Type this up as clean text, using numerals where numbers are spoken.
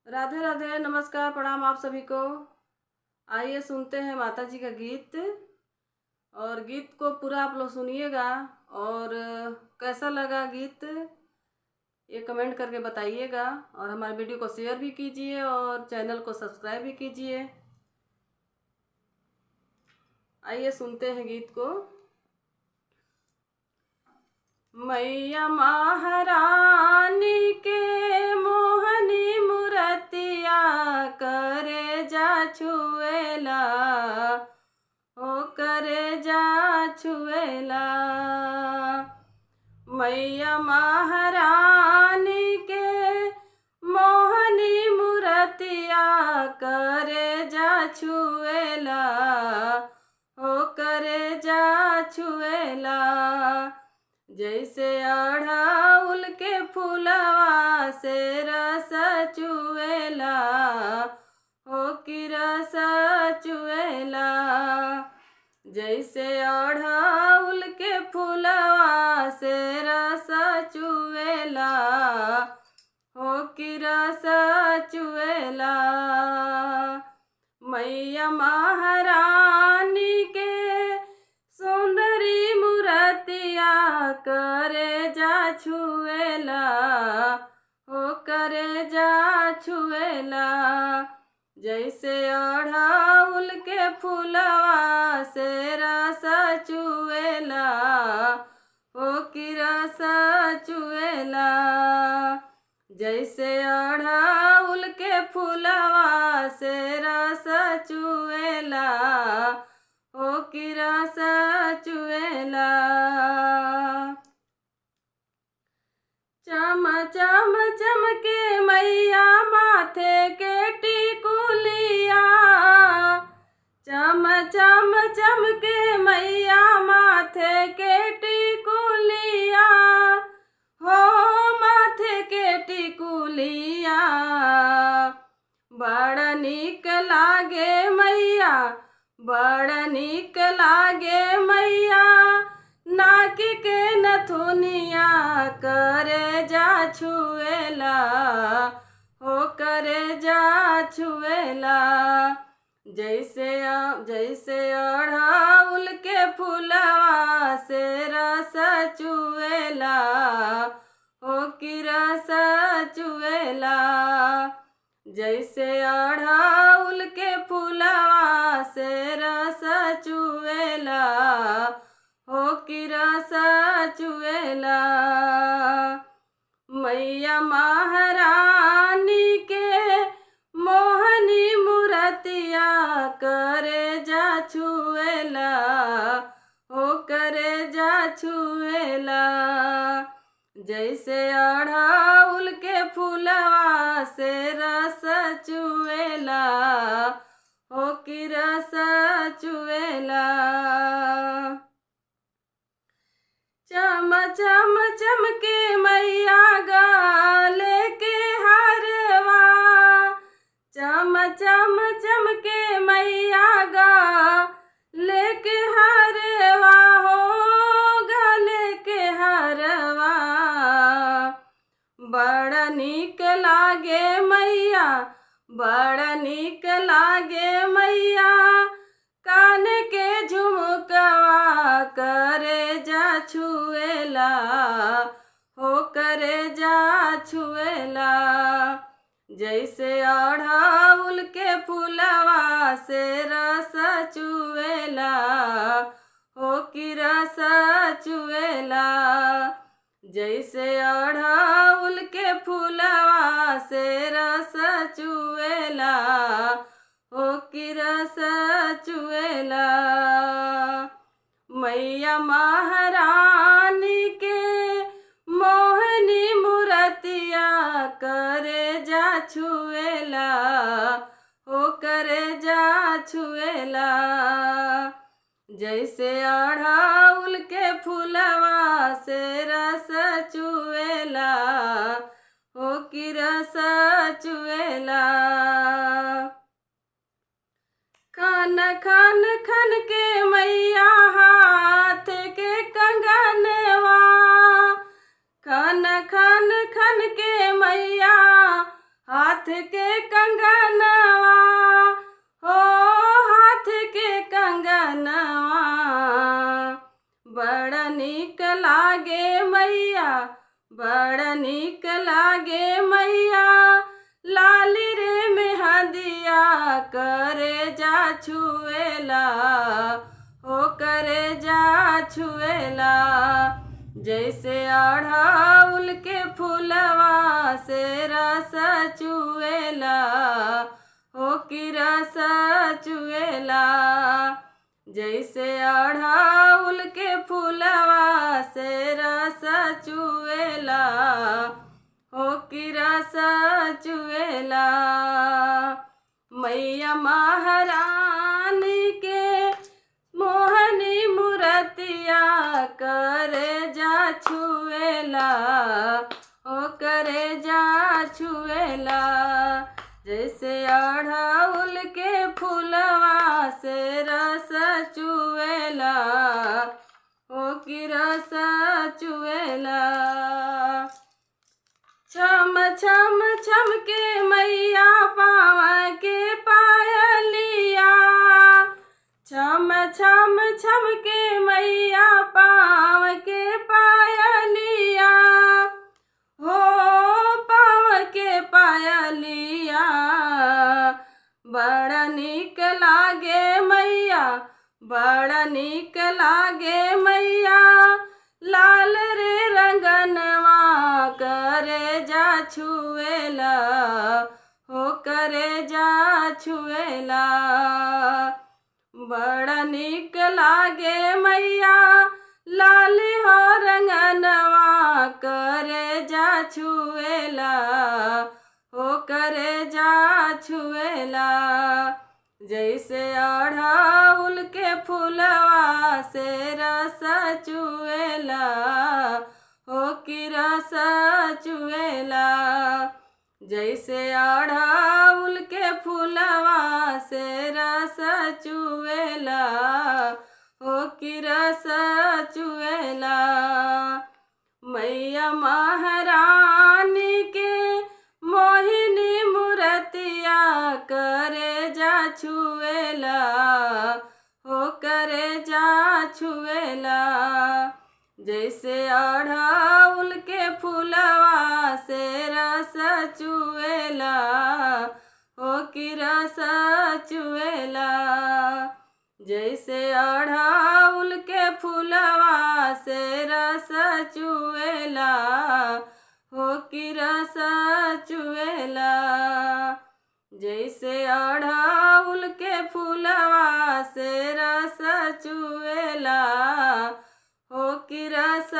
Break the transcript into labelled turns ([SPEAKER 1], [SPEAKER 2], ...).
[SPEAKER 1] राधे राधे, नमस्कार, प्रणाम आप सभी को। आइए सुनते हैं माता जी का गीत। और गीत को पूरा आप लोग सुनिएगा और कैसा लगा गीत ये कमेंट करके बताइएगा। और हमारे वीडियो को शेयर भी कीजिए और चैनल को सब्सक्राइब भी कीजिए। आइए सुनते हैं गीत को। मैया महारानी के मोहनी मूर्तिया करे जा छुएला, ओ करे जा छुएला। मैया महारानी के मोहनी मूर्तिया करे जा छुएला, ओ करे जा छुएला। जैसे अढ़ाउल के फूलवा से रस चुएला, हो कि रस चुएला। जैसे अढ़ाउल के फूलवा से रस चुएला, हो कि रस चुएला। मैया महारानी के सुंदरी मूर्तिया करे जा छुएला, हो करे जा छुएला। जैसे अढ़ाउल के फूलवा से रस चुएला, हो कि रस चुएला। जैसे अढ़ाउल के फूलवा से रस चुएला, ओ कि रस चुएला। चम चम चमके मैया माथे के टिकुलिया, चम चम चमके मैया माथे के टिकुलिया, हो माथे के टिकुलिया। बड़ नीक लागे मैया, बड़ नीक लागे मैया, नाक के नथुनिया करे जा छुएला, हो करे जा छुएला। जैसे अढ़ाउल के फूलवा से रस चुएला, हो कि रस चुएला। जैसे अढ़ाउल के फूलवा से रस चुएला, हो कि रस चुएला। मैया महारानी के मोहनी मूर्तिया करे जा छुएला, हो करे जा छुएला। जैसे अढ़ाउल के फूलवा से रस चुएला, हो कि रस चुएला। चम चम चमके मैया गले के हारवा, चम चम चमके मैया गले के हारवा, हो गले के हारवा। बड़ नीक लागे मैया, बड़ नीक लागे मैया, कान के झुमकवा करे जा छुएला, हो करे जा छुएला। जैसे अढ़ाउल के फूलवा से रस चुएला, हो कि रस चुएला। जैसे अढ़ाउल के फूलवा से रस चुएला, हो कि रस चुएला। मैया महारानी के मोहनी मूर्तिया करे जा छुएला, हो करे जा छुएला। जैसे अढ़ाउल के फूलवा से रस चुएला, हो कि रस चुएला। खन खन खन के मैया हाथ के कंगनवा, खन खन खन के मैया हाथ के छुएला हो करे जा छुएला। जैसे अड़हुल के फूलवा से रस चुएला हो कि रस चुएला। जैसे अड़हुल के फूलवा से रस चुएला हो कि रस चुएला। मैया महारानी के मोहनी मूर्तिया करे जा छुएला ओ करे जा छुएला। जैसे अड़हुल के फूलवा से रस चुएला ओ कि रस चुएला। छम छम छम के मैया पाँव के पायलिया। छम छम छम के मैया पाँव के पायलिया हो पाँव के पायलिया। बड़ा नीक लागे मैया बड़ा नीक लागे मैया लाल रे रंगनवा करे जा छुएला हो करे जा छुएला। बड़ा नीक लागे मैया लाल हो रंगनवा करे जा छुएला हो करे जा छुएला। जैसे अड़हुल के फूलवा से रस चुएला हो कि रस चुएला। जैसे अड़हुल के फूलवा से रस चुएला हो कि रस चुएला। मैया महारानी के मोहिनी मूर्तिया करे जा छुएला हो करे जा छुएला। जैसे अड़हुल के फूलवा से रस चुएला हो कि रस चुएला। जैसे अड़हुल के फूलवा से रस चुएला हो कि रस चुएला। जैसे अड़हुल के फूलवा से रस चुएला हो कि रस